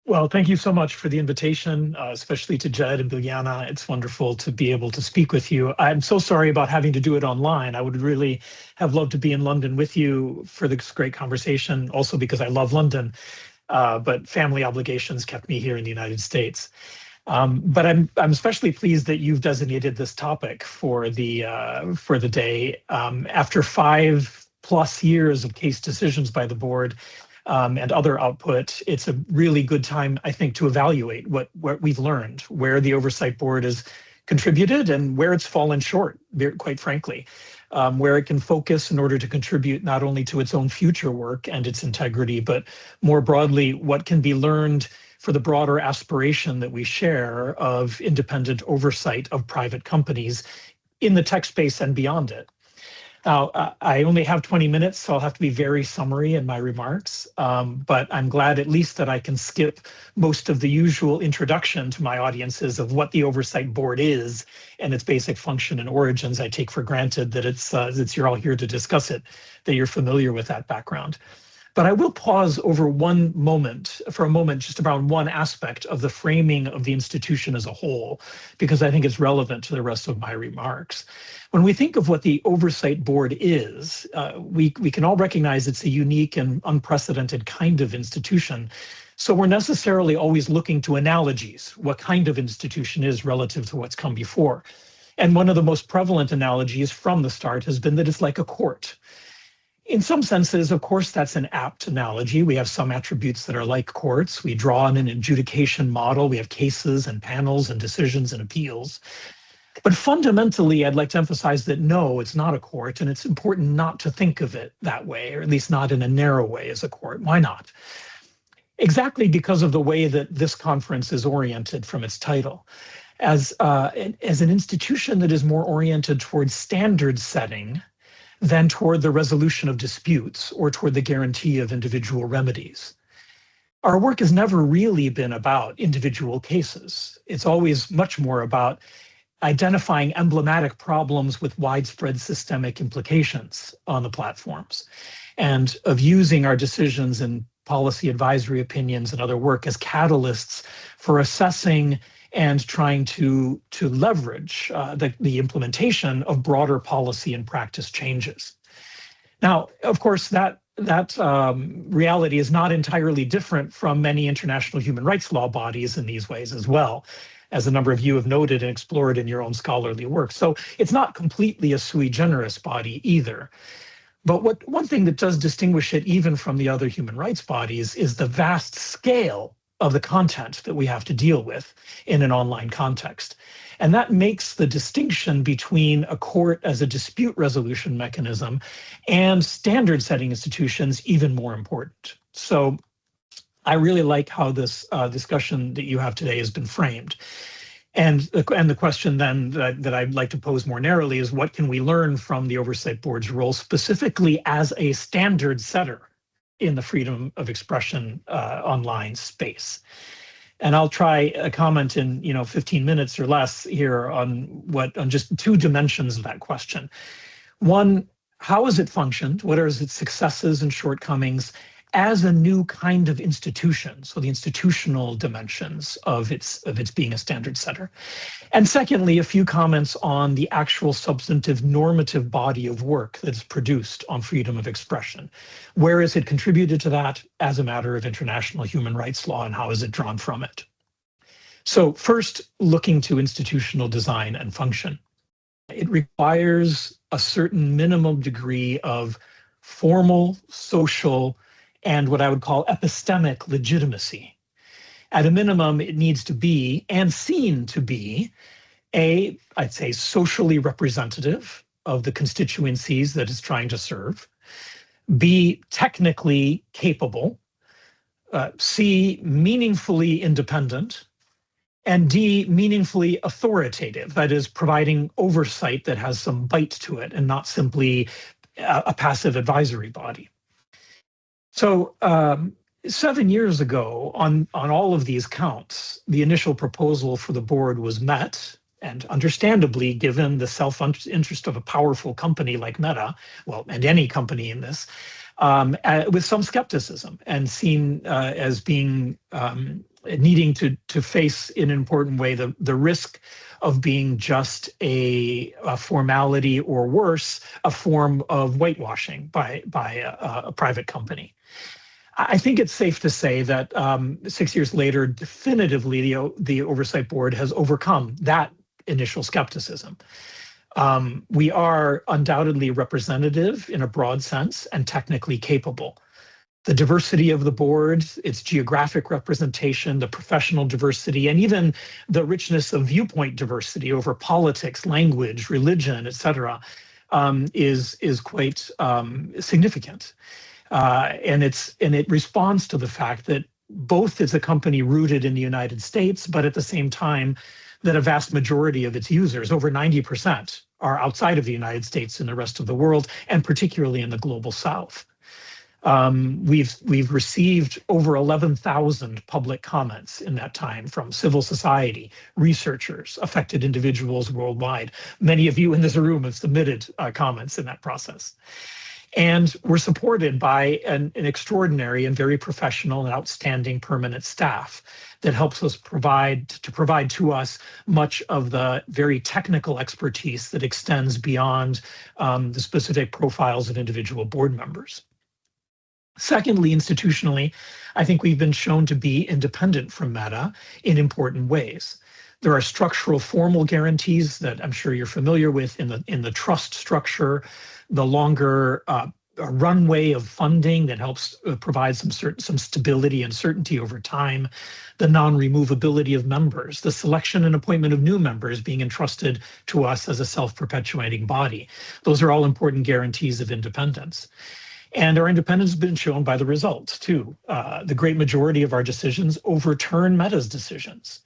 Well, thank you so much for the invitation, especially to Jed and Biljana. It's wonderful to be able to speak with you. I'm so sorry about having to do it online. I would really have loved to be in London with you for this great conversation, also because I love London, but family obligations kept me here in the United States. But I'm especially pleased that you've designated this topic for the day. After 5+ years of case decisions by the board, and other output, it's a really good time, I think, to evaluate what we've learned, where the Oversight Board has contributed and where it's fallen short, quite frankly, where it can focus in order to contribute not only to its own future work and its integrity, but more broadly, what can be learned for the broader aspiration that we share of independent oversight of private companies in the tech space and beyond it. Now, I only have 20 minutes, so I'll have to be very summary in my remarks, but I'm glad at least that I can skip most of the usual introduction to my audiences of what the Oversight Board is and its basic function and origins. I take for granted that it's you're all here to discuss it, that you're familiar with that background. But I will pause for a moment, just around one aspect of the framing of the institution as a whole, because I think it's relevant to the rest of my remarks. When we think of what the Oversight Board is, we can all recognize it's a unique and unprecedented kind of institution. So we're necessarily always looking to analogies, what kind of institution is relative to what's come before. And one of the most prevalent analogies from the start has been that it's like a court. In some senses, of course, that's an apt analogy. We have some attributes that are like courts. We draw on an adjudication model. We have cases and panels and decisions and appeals. But fundamentally, I'd like to emphasize that no, it's not a court, and it's important not to think of it that way, or at least not in a narrow way as a court. Why not? Exactly because of the way that this conference is oriented from its title. As an institution that is more oriented towards standard setting than toward the resolution of disputes or toward the guarantee of individual remedies. Our work has never really been about individual cases. It's always much more about identifying emblematic problems with widespread systemic implications on the platforms, and of using our decisions and policy advisory opinions and other work as catalysts for assessing and trying to leverage the implementation of broader policy and practice changes. Now, of course, that reality is not entirely different from many international human rights law bodies in these ways as well, as a number of you have noted and explored in your own scholarly work. So it's not completely a sui generis body either. But one thing that does distinguish it even from the other human rights bodies is the vast scale of the content that we have to deal with in an online context. And that makes the distinction between a court as a dispute resolution mechanism and standard setting institutions even more important. So I really like how this discussion that you have today has been framed. And the question then that I'd like to pose more narrowly is, what can we learn from the Oversight Board's role specifically as a standard setter in the freedom of expression online space? And I'll try a comment in 15 minutes or less here on just two dimensions of that question. One, how has it functioned? What are its successes and shortcomings as a new kind of institution? So the institutional dimensions of its being a standard setter. And secondly, a few comments on the actual substantive normative body of work that's produced on freedom of expression. Where has it contributed to that as a matter of international human rights law, and how is it drawn from it? So first, looking to institutional design and function. It requires a certain minimum degree of formal, social, and what I would call epistemic legitimacy. At a minimum, it needs to be, and seen to be, I'd say, socially representative of the constituencies that it's trying to serve. B, technically capable. C, meaningfully independent. And D, meaningfully authoritative, that is, providing oversight that has some bite to it and not simply a passive advisory body. So 7 years ago, on all of these counts, the initial proposal for the board was met, and understandably, given the self-interest of a powerful company like Meta, well, and any company in this, with some skepticism, and seen as being needing to face in an important way the risk of being just a formality, or worse, a form of whitewashing by a private company. I think it's safe to say that 6 years later, definitively, the Oversight Board has overcome that initial skepticism. We are undoubtedly representative in a broad sense and technically capable. The diversity of the board, its geographic representation, the professional diversity, and even the richness of viewpoint diversity over politics, language, religion, et cetera, is quite significant. And it responds to the fact that both is a company rooted in the United States, but at the same time, that a vast majority of its users, over 90%, are outside of the United States and the rest of the world, and particularly in the global South. We've received over 11,000 public comments in that time from civil society, researchers, affected individuals worldwide. Many of you in this room have submitted comments in that process. And we're supported by an extraordinary and very professional and outstanding permanent staff that helps us provide to us much of the very technical expertise that extends beyond the specific profiles of individual board members. Secondly, institutionally, I think we've been shown to be independent from Meta in important ways. There are structural formal guarantees that I'm sure you're familiar with in the trust structure, the longer runway of funding that helps provide some stability and certainty over time, the non-removability of members, the selection and appointment of new members being entrusted to us as a self-perpetuating body. Those are all important guarantees of independence. And our independence has been shown by the results, too. The great majority of our decisions overturn Meta's decisions.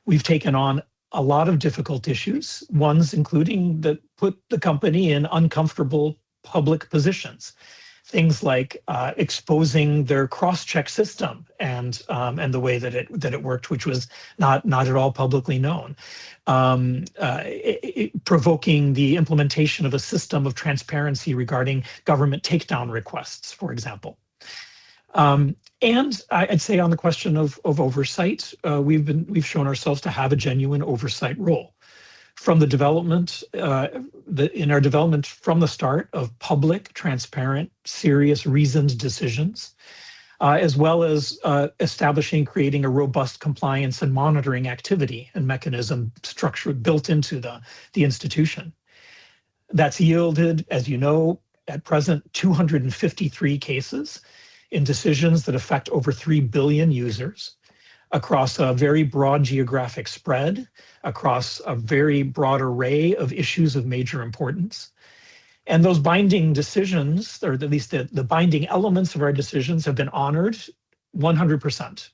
We've taken on a lot of difficult issues, ones including that put the company in uncomfortable public positions. Things like exposing their cross-check system and the way that it worked, which was not at all publicly known. Provoking the implementation of a system of transparency regarding government takedown requests, for example. And I'd say on the question of oversight, we've shown ourselves to have a genuine oversight role. From the development, in our development from the start of public, transparent, serious, reasoned decisions, as well as creating a robust compliance and monitoring activity and mechanism structure built into the institution. That's yielded, as you know, at present, 253 cases in decisions that affect over 3 billion users across a very broad geographic spread, across a very broad array of issues of major importance. And those binding decisions, or at least the binding elements of our decisions, have been honored 100%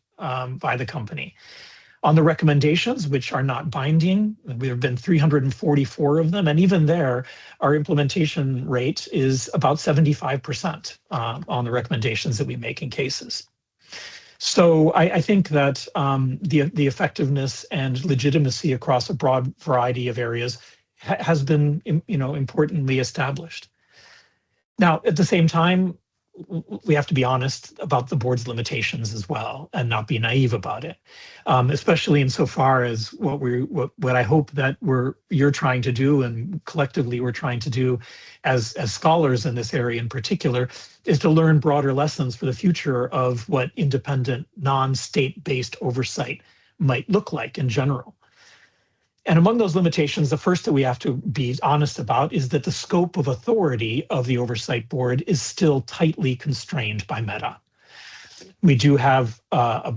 by the company. On the recommendations, which are not binding, there have been 344 of them, and even there, our implementation rate is about 75% on the recommendations that we make in cases. So I think that the effectiveness and legitimacy across a broad variety of areas has been, importantly established. Now, at the same time, we have to be honest about the board's limitations as well, and not be naive about it, especially insofar as what I hope that you're trying to do, and collectively we're trying to do as scholars in this area in particular, is to learn broader lessons for the future of what independent, non-state-based oversight might look like in general. And among those limitations, the first that we have to be honest about is that the scope of authority of the Oversight Board is still tightly constrained by Meta. We do have a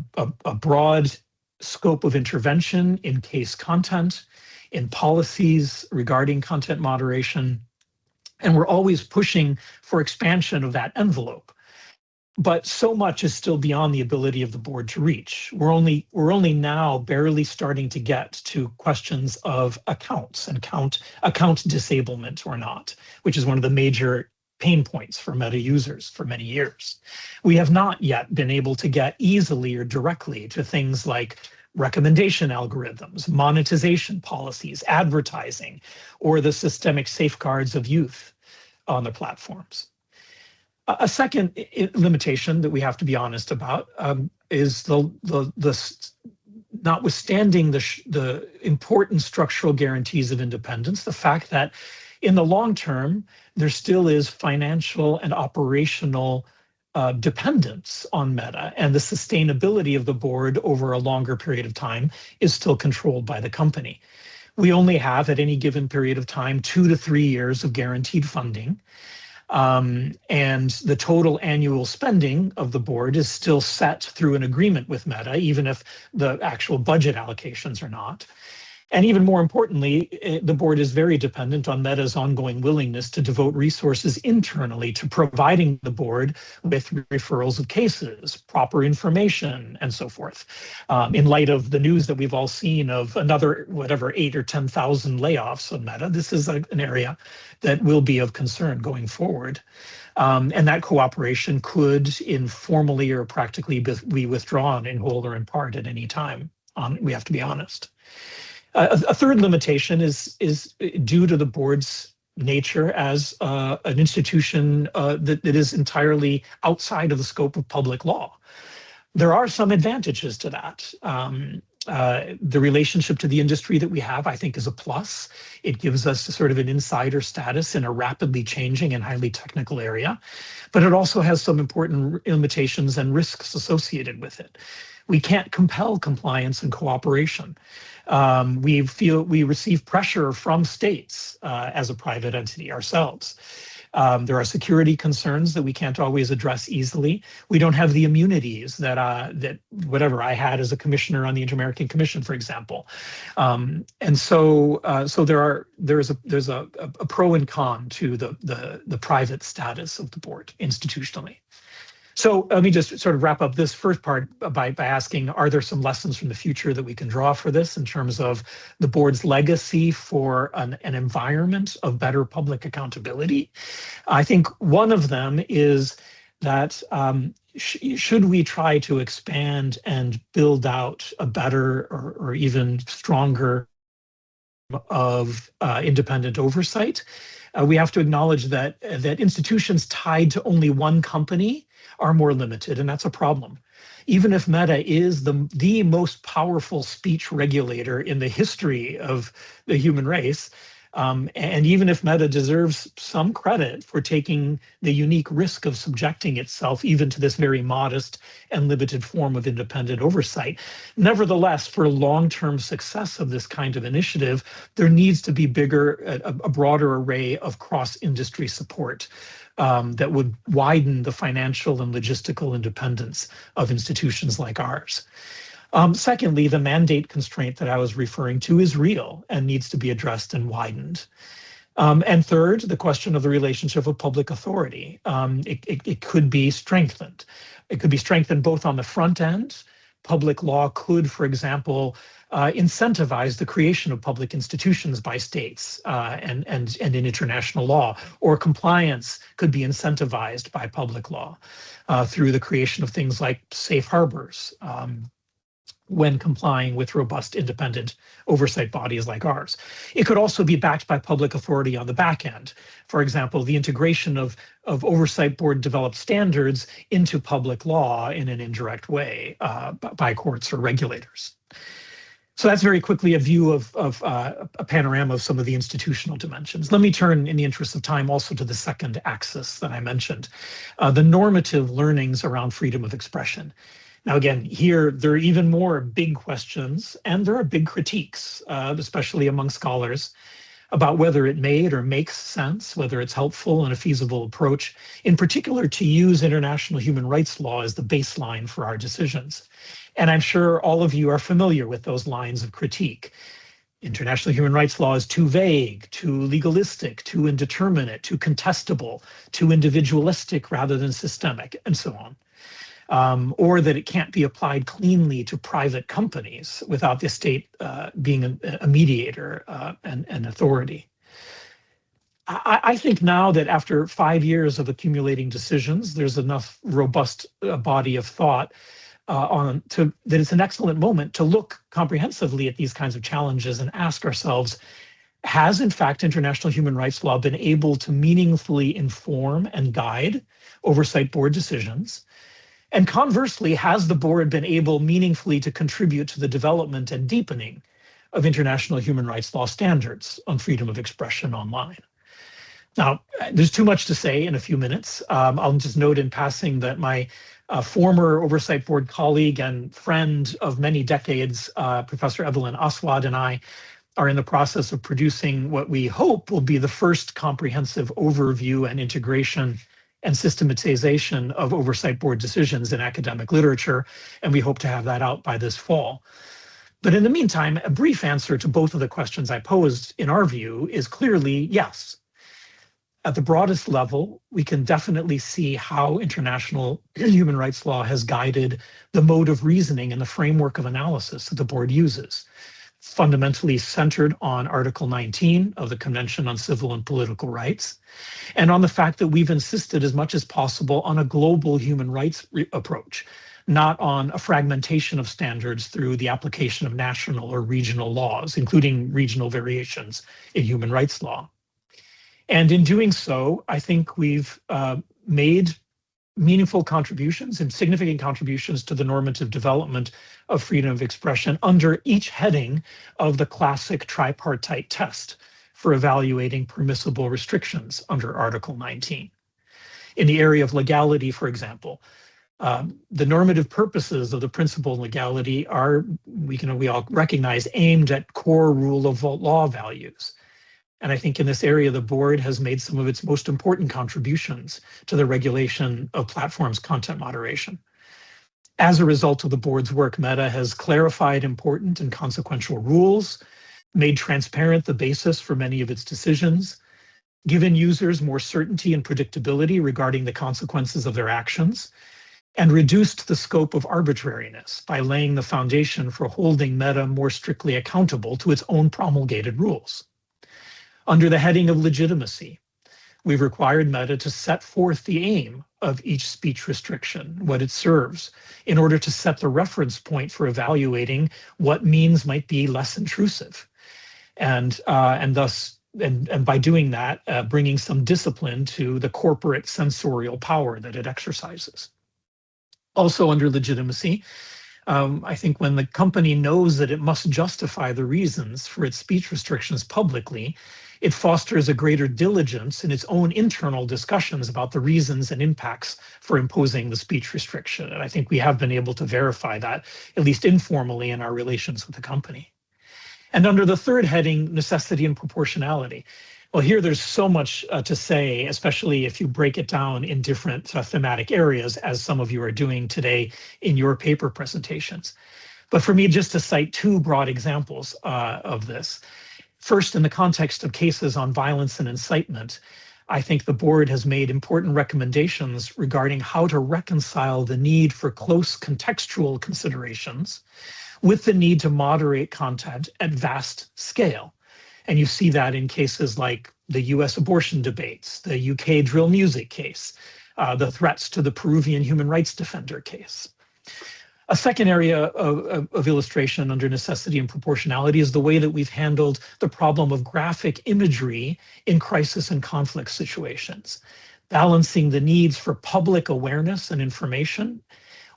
broad scope of intervention in case content, in policies regarding content moderation, and we're always pushing for expansion of that envelope. But so much is still beyond the ability of the board to reach. We're only now barely starting to get to questions of accounts and account disablement or not, which is one of the major pain points for Meta users for many years. We have not yet been able to get easily or directly to things like recommendation algorithms, monetization policies, advertising, or the systemic safeguards of youth on the platforms. A second limitation that we have to be honest about is the notwithstanding the important structural guarantees of independence, the fact that in the long term, there still is financial and operational dependence on Meta, and the sustainability of the board over a longer period of time is still controlled by the company. We only have, at any given period of time, 2 to 3 years of guaranteed funding. And the total annual spending of the board is still set through an agreement with Meta, even if the actual budget allocations are not. And even more importantly, the board is very dependent on Meta's ongoing willingness to devote resources internally to providing the board with referrals of cases, proper information, and so forth. In light of the news that we've all seen of another, 8 or 10,000 layoffs on Meta, this is an area that will be of concern going forward. And that cooperation could informally or practically be withdrawn in whole or in part at any time. We have to be honest. A third limitation is due to the board's nature as an institution that is entirely outside of the scope of public law. There are some advantages to that. The relationship to the industry that we have, I think, is a plus. It gives us sort of an insider status in a rapidly changing and highly technical area, but it also has some important limitations and risks associated with it. We can't compel compliance and cooperation. We receive pressure from states as a private entity ourselves. There are security concerns that we can't always address easily. We don't have the immunities that whatever I had as a commissioner on the Inter-American Commission, for example. And so there's a pro and con to the private status of the board institutionally. So let me just sort of wrap up this first part by asking, are there some lessons from the future that we can draw for this in terms of the board's legacy for an environment of better public accountability? I think one of them is that should we try to expand and build out a better or even stronger of independent oversight, we have to acknowledge that institutions tied to only one company are more limited, and that's a problem. Even if Meta is the most powerful speech regulator in the history of the human race, and even if Meta deserves some credit for taking the unique risk of subjecting itself even to this very modest and limited form of independent oversight, nevertheless, for long-term success of this kind of initiative, there needs to be a broader array of cross-industry support that would widen the financial and logistical independence of institutions like ours. Secondly, the mandate constraint that I was referring to is real and needs to be addressed and widened. And third, the question of the relationship of public authority. It could be strengthened. It could be strengthened both on the front end. Public law could, for example, incentivize the creation of public institutions by states and in international law, or compliance could be incentivized by public law through the creation of things like safe harbors when complying with robust independent oversight bodies like ours. It could also be backed by public authority on the back end. For example, the integration of oversight board developed standards into public law in an indirect way by courts or regulators. So that's very quickly a view of a panorama of some of the institutional dimensions. Let me turn, in the interest of time, also to the second axis that I mentioned, the normative learnings around freedom of expression. Now, again, here, there are even more big questions, and there are big critiques, especially among scholars, about whether it made or makes sense, whether it's helpful and a feasible approach, in particular to use international human rights law as the baseline for our decisions. And I'm sure all of you are familiar with those lines of critique. International human rights law is too vague, too legalistic, too indeterminate, too contestable, too individualistic rather than systemic, and so on. Or that it can't be applied cleanly to private companies without the state being a mediator and authority. I think now that after 5 years of accumulating decisions, there's enough robust body of thought that it's an excellent moment to look comprehensively at these kinds of challenges and ask ourselves, has in fact international human rights law been able to meaningfully inform and guide oversight board decisions? And conversely, has the board been able meaningfully to contribute to the development and deepening of international human rights law standards on freedom of expression online? Now, there's too much to say in a few minutes. I'll just note in passing that my former Oversight Board colleague and friend of many decades, Professor Evelyn Aswad, and I are in the process of producing what we hope will be the first comprehensive overview and integration and systematization of Oversight Board decisions in academic literature, and we hope to have that out by this fall. But in the meantime, a brief answer to both of the questions I posed, in our view, is clearly yes. At the broadest level, we can definitely see how international human rights law has guided the mode of reasoning and the framework of analysis that the board uses, fundamentally centered on Article 19 of the Convention on Civil and Political Rights, and on the fact that we've insisted as much as possible on a global human rights approach, not on a fragmentation of standards through the application of national or regional laws, including regional variations in human rights law. And in doing so, I think we've made meaningful contributions and significant contributions to the normative development of freedom of expression under each heading of the classic tripartite test for evaluating permissible restrictions under Article 19. In the area of legality, for example, the normative purposes of the principle of legality are, we all recognize, aimed at core rule of law values. And I think in this area, the board has made some of its most important contributions to the regulation of platforms' content moderation. As a result of the board's work, Meta has clarified important and consequential rules, made transparent the basis for many of its decisions, given users more certainty and predictability regarding the consequences of their actions, and reduced the scope of arbitrariness by laying the foundation for holding Meta more strictly accountable to its own promulgated rules. Under the heading of legitimacy, we've required Meta to set forth the aim of each speech restriction, what it serves, in order to set the reference point for evaluating what means might be less intrusive, and by doing that, bringing some discipline to the corporate censorial power that it exercises. Also under legitimacy, I think when the company knows that it must justify the reasons for its speech restrictions publicly, it fosters a greater diligence in its own internal discussions about the reasons and impacts for imposing the speech restriction. And I think we have been able to verify that, at least informally, in our relations with the company. And under the third heading, necessity and proportionality. Well, here there's so much to say, especially if you break it down in different thematic areas, as some of you are doing today in your paper presentations. But for me, just to cite two broad examples of this. First, in the context of cases on violence and incitement, I think the board has made important recommendations regarding how to reconcile the need for close contextual considerations with the need to moderate content at vast scale. And you see that in cases like the US abortion debates, the UK drill music case, the threats to the Peruvian human rights defender case. A second area of illustration under necessity and proportionality is the way that we've handled the problem of graphic imagery in crisis and conflict situations, balancing the needs for public awareness and information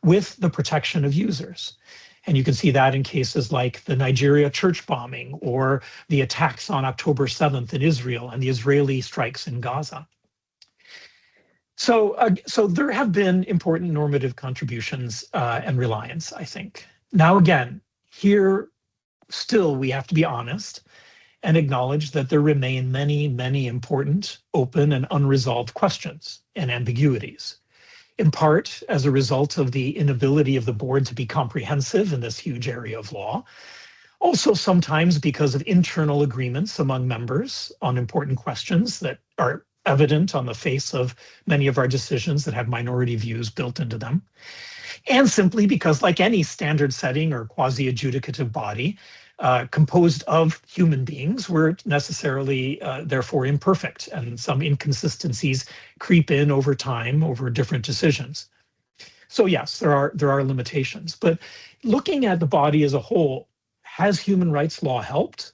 with the protection of users. And you can see that in cases like the Nigeria church bombing or the attacks on October 7th in Israel and the Israeli strikes in Gaza. So there have been important normative contributions and reliance, I think. Now, again, here still we have to be honest and acknowledge that there remain many, many important, open, and unresolved questions and ambiguities, in part as a result of the inability of the board to be comprehensive in this huge area of law, also sometimes because of internal agreements among members on important questions that are evident on the face of many of our decisions that have minority views built into them, and simply because, like any standard setting or quasi-adjudicative body composed of human beings, we're necessarily therefore imperfect, and some inconsistencies creep in over time over different decisions. So yes, there are limitations, but looking at the body as a whole, has human rights law helped?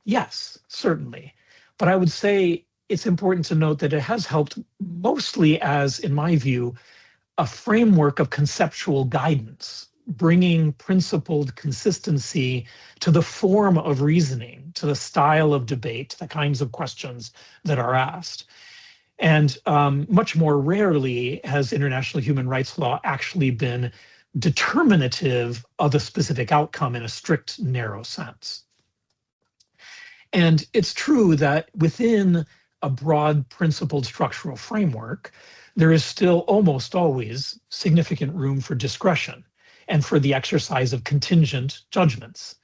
Yes, certainly. But I would say it's important to note that it has helped mostly as, in my view, a framework of conceptual guidance, bringing principled consistency to the form of reasoning, to the style of debate, the kinds of questions that are asked. And much more rarely has international human rights law actually been determinative of a specific outcome in a strict, narrow sense. And it's true that within a broad principled structural framework, there is still almost always significant room for discretion and for the exercise of contingent judgments.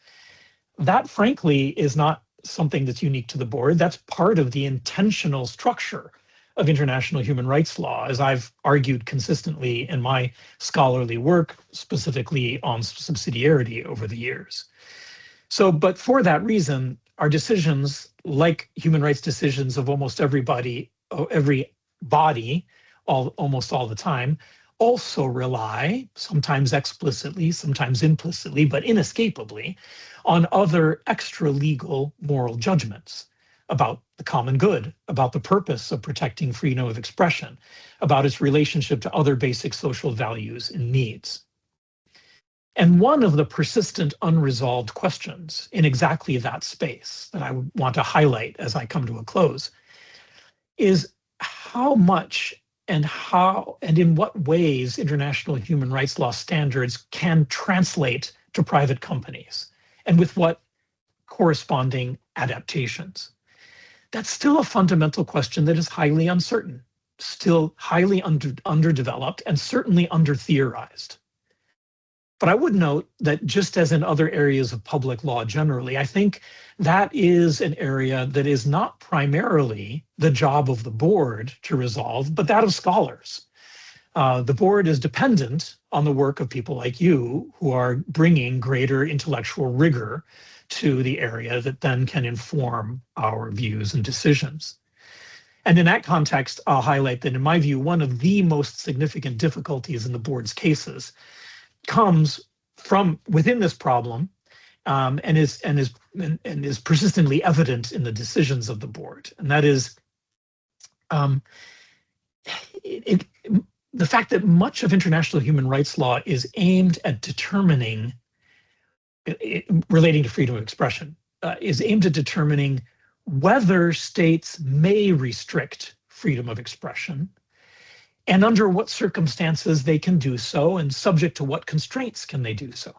That, frankly, is not something that's unique to the board. That's part of the intentional structure of international human rights law, as I've argued consistently in my scholarly work, specifically on subsidiarity over the years. So, but for that reason, our decisions, like human rights decisions of almost every body, almost all the time, also rely, sometimes explicitly, sometimes implicitly, but inescapably, on other extra-legal moral judgments about the common good, about the purpose of protecting freedom of expression, about its relationship to other basic social values and needs. And one of the persistent unresolved questions in exactly that space that I want to highlight as I come to a close is how much and how and in what ways international human rights law standards can translate to private companies, and with what corresponding adaptations. That's still a fundamental question that is highly uncertain, still highly underdeveloped, and certainly under-theorized. But I would note that just as in other areas of public law generally, I think that is an area that is not primarily the job of the board to resolve, but that of scholars. The board is dependent on the work of people like you who are bringing greater intellectual rigor to the area that then can inform our views and decisions. And in that context, I'll highlight that in my view, one of the most significant difficulties in the board's cases comes from within this problem and is persistently evident in the decisions of the board. And that is the fact that much of international human rights law is aimed at determining, relating to freedom of expression, is aimed at determining whether states may restrict freedom of expression and under what circumstances they can do so, and subject to what constraints can they do so.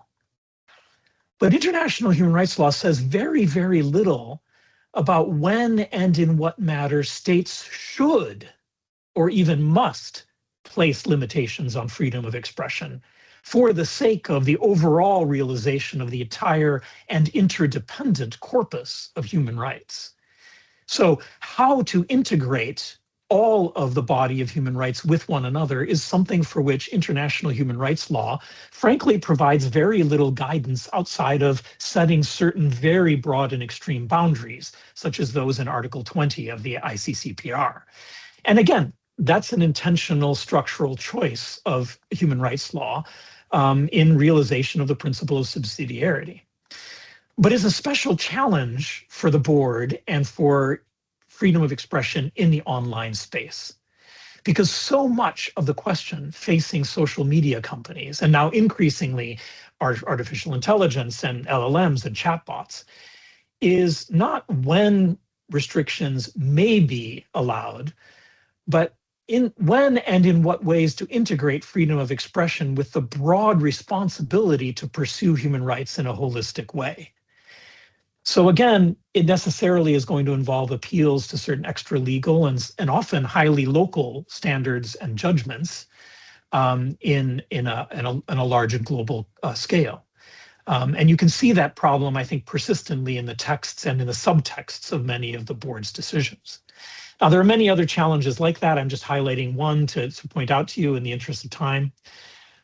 But international human rights law says very, very little about when and in what matter states should or even must place limitations on freedom of expression for the sake of the overall realization of the entire and interdependent corpus of human rights. So how to integrate all of the body of human rights with one another is something for which international human rights law, frankly, provides very little guidance outside of setting certain very broad and extreme boundaries, such as those in Article 20 of the ICCPR. And again, that's an intentional structural choice of human rights law in realization of the principle of subsidiarity. But it's a special challenge for the board and for freedom of expression in the online space, because so much of the question facing social media companies, and now increasingly artificial intelligence and LLMs and chatbots, is not when restrictions may be allowed, but in when and in what ways to integrate freedom of expression with the broad responsibility to pursue human rights in a holistic way. So again, it necessarily is going to involve appeals to certain extra-legal and often highly local standards and judgments in a large and global scale. And you can see that problem, I think, persistently in the texts and in the subtexts of many of the board's decisions. Now, there are many other challenges like that. I'm just highlighting one to point out to you in the interest of time.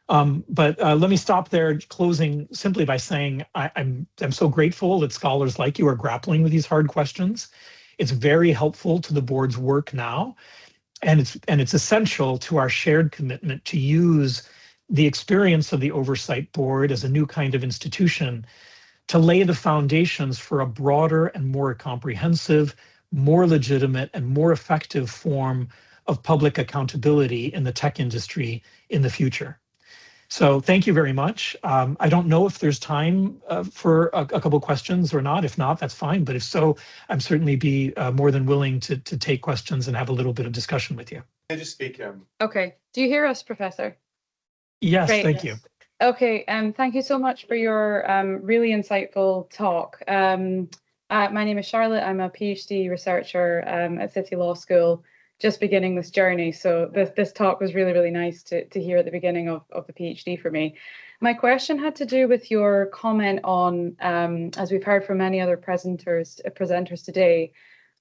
But let me stop there, closing simply by saying I'm so grateful that scholars like you are grappling with these hard questions. It's very helpful to the board's work now, and it's essential to our shared commitment to use the experience of the Oversight Board as a new kind of institution to lay the foundations for a broader and more comprehensive, more legitimate, and more effective form of public accountability in the tech industry in the future. So thank you very much. I don't know if there's time for a couple questions or not. If not, that's fine. But if so, I'm certainly be more than willing to take questions and have a little bit of discussion with you. Can I just speak? Okay. Do you hear us, Professor? Yes, Great. thank you. Okay. Thank you so much for your really insightful talk. My name is Charlotte. I'm a PhD researcher at City Law School, just beginning this journey. So this talk was really, really nice to hear at the beginning of the PhD for me. My question had to do with your comment on, as we've heard from many other presenters today,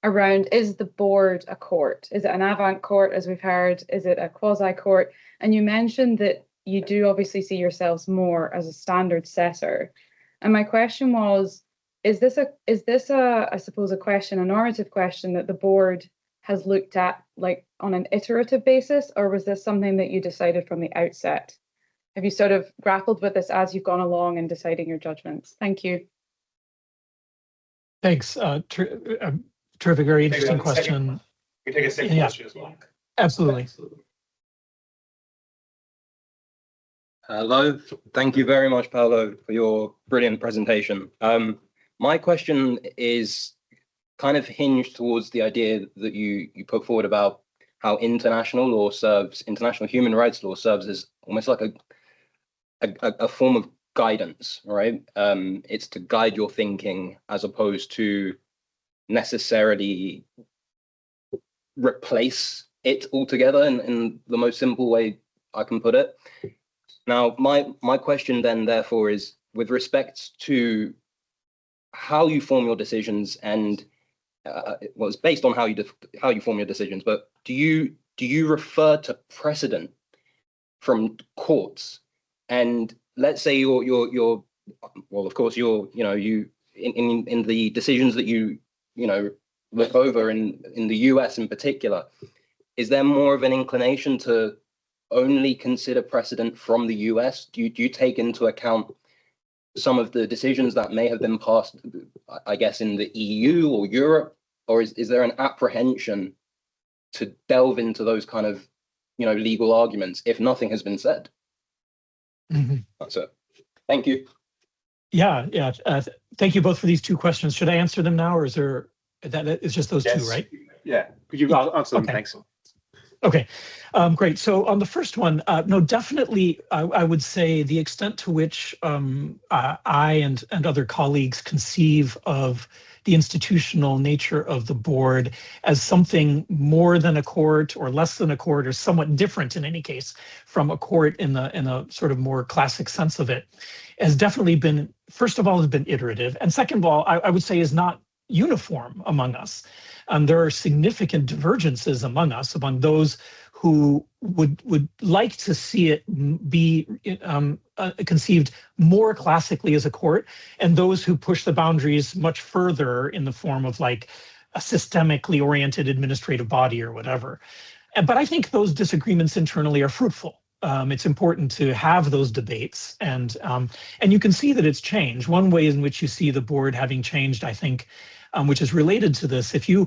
around, is the board a court? Is it an avant court, as we've heard? Is it a quasi-court? And you mentioned that you do obviously see yourselves more as a standard setter. And my question was, is this I suppose, a normative question that the board has looked at, like, on an iterative basis, or was this something that you decided from the outset? Have you sort of grappled with this as you've gone along in deciding your judgments? Thank you. Thanks. Terrific, very interesting question. We take a second question as well. Absolutely. Hello. Thank you very much, Paolo, for your brilliant presentation. My question is kind of hinged towards the idea that you put forward about how international human rights law serves as almost like a form of guidance, right? It's to guide your thinking as opposed to necessarily replace it altogether in the most simple way I can put it. Now, my question then, therefore, is with respect to how you form your decisions, and well, it's based on how you form your decisions. But do you refer to precedent from courts? And let's say you're well, of course, you in the decisions that you look over in the US in particular, is there more of an inclination to only consider precedent from the US? Do you take into account some of the decisions that may have been passed, I guess, in the EU or Europe, or is there an apprehension to delve into those kind of legal arguments if nothing has been said? Mm-hmm. That's it. Thank you. Yeah. Thank you both for these two questions. Should I answer them now, or is there it's just those two, right? Yeah. Could you answer them? Okay. Thanks. Okay, great. So on the first one, no, definitely, I would say the extent to which I and other colleagues conceive of the institutional nature of the board as something more than a court or less than a court, or somewhat different in any case from a court in a sort of more classic sense of it, has definitely been, first of all, has been iterative, and second of all, I would say is not uniform among us. There are significant divergences among us, among those who would like to see it be conceived more classically as a court, and those who push the boundaries much further in the form of like a systemically oriented administrative body or whatever. But I think those disagreements internally are fruitful. It's important to have those debates, and you can see that it's changed. One way in which you see the board having changed, I think, which is related to this, if you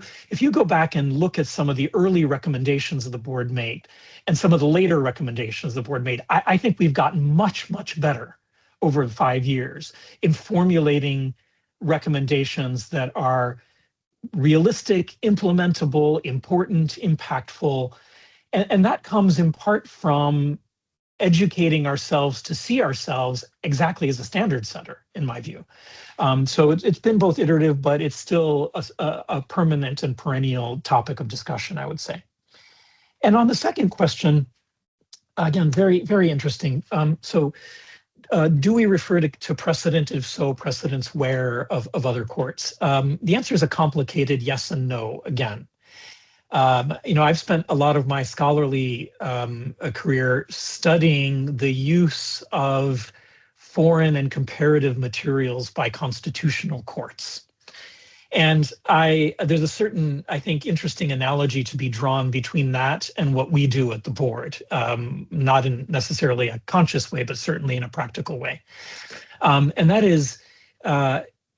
go back and look at some of the early recommendations that the board made and some of the later recommendations the board made, I think we've gotten much, much better over 5 years in formulating recommendations that are realistic, implementable, important, impactful, and that comes in part from educating ourselves to see ourselves exactly as a standard setter, in my view. So it's been both iterative, but it's still a permanent and perennial topic of discussion, I would say. And on the second question, again, very, very interesting. Do we refer to precedent? If so, precedents where of other courts? The answer is a complicated yes and no, again. I've spent a lot of my scholarly career studying the use of foreign and comparative materials by constitutional courts. And there's a certain, I think, interesting analogy to be drawn between that and what we do at the board, not in necessarily a conscious way, but certainly in a practical way. And that is,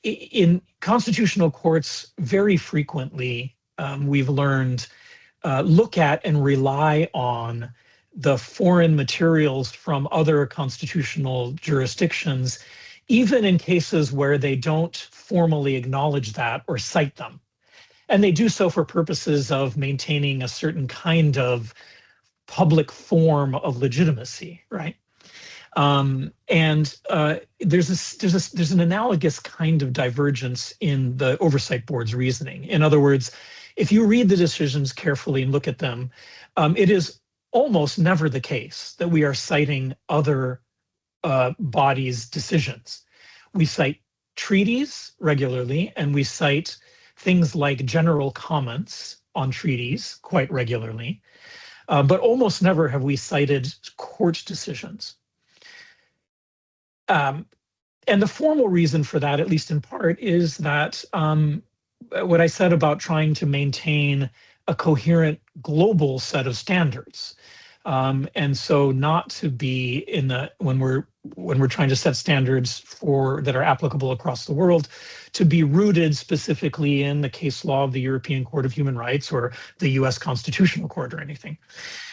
in constitutional courts, very frequently, we've learned look at and rely on the foreign materials from other constitutional jurisdictions, even in cases where they don't formally acknowledge that or cite them. And they do so for purposes of maintaining a certain kind of public form of legitimacy, right? There's an analogous kind of divergence in the Oversight Board's reasoning. In other words, if you read the decisions carefully and look at them, it is almost never the case that we are citing other bodies' decisions. We cite treaties regularly, and we cite things like general comments on treaties quite regularly, but almost never have we cited court decisions. And the formal reason for that, at least in part, is that what I said about trying to maintain a coherent global set of standards. And so not to be in the, when we're trying to set standards that are applicable across the world, to be rooted specifically in the case law of the European Court of Human Rights or the US Constitutional Court or anything.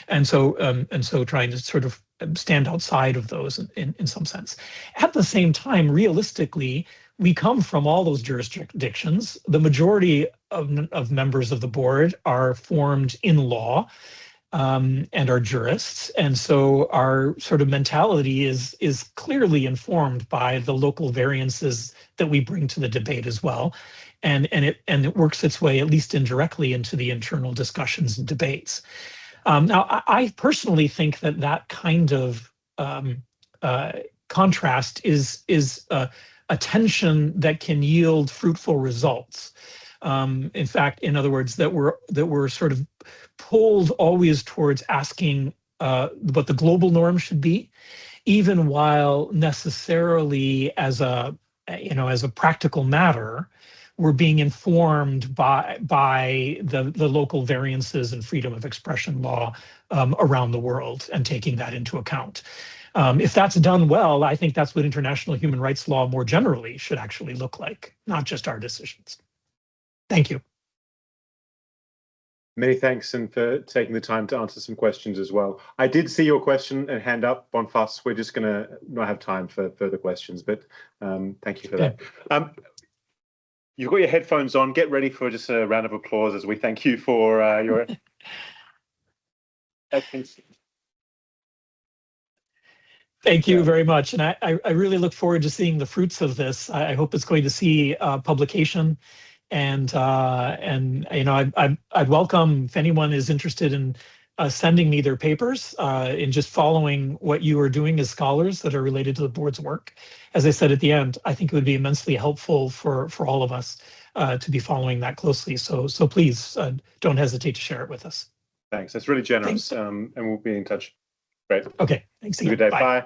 And so trying to sort of stand outside of those in some sense. At the same time, realistically, we come from all those jurisdictions. The majority of members of the board are formed in law and are jurists. And so our sort of mentality is clearly informed by the local variances that we bring to the debate as well. And it works its way, at least indirectly, into the internal discussions and debates. Now, I personally think that kind of contrast is a tension that can yield fruitful results. In fact, in other words, that we're sort of pulled always towards asking what the global norm should be, even while necessarily as a practical matter, we're being informed by the local variances and freedom of expression law around the world and taking that into account. If that's done well, I think that's what international human rights law more generally should actually look like, not just our decisions. Thank you. Many thanks, and for taking the time to answer some questions as well. I did see your question and hand up, Bonfas. We're just going to not have time for further questions, but thank you for that. You've got your headphones on. Get ready for just a round of applause as we thank you for your excellence. Thank you very much. And I really look forward to seeing the fruits of this. I hope it's going to see publication. And I'd welcome if anyone is interested in sending me their papers in just following what you are doing as scholars that are related to the board's work. As I said at the end, I think it would be immensely helpful for all of us to be following that closely. So please don't hesitate to share it with us. Thanks. That's really generous. And we'll be in touch. Great. Okay. Thanks again. Have a good day. Bye.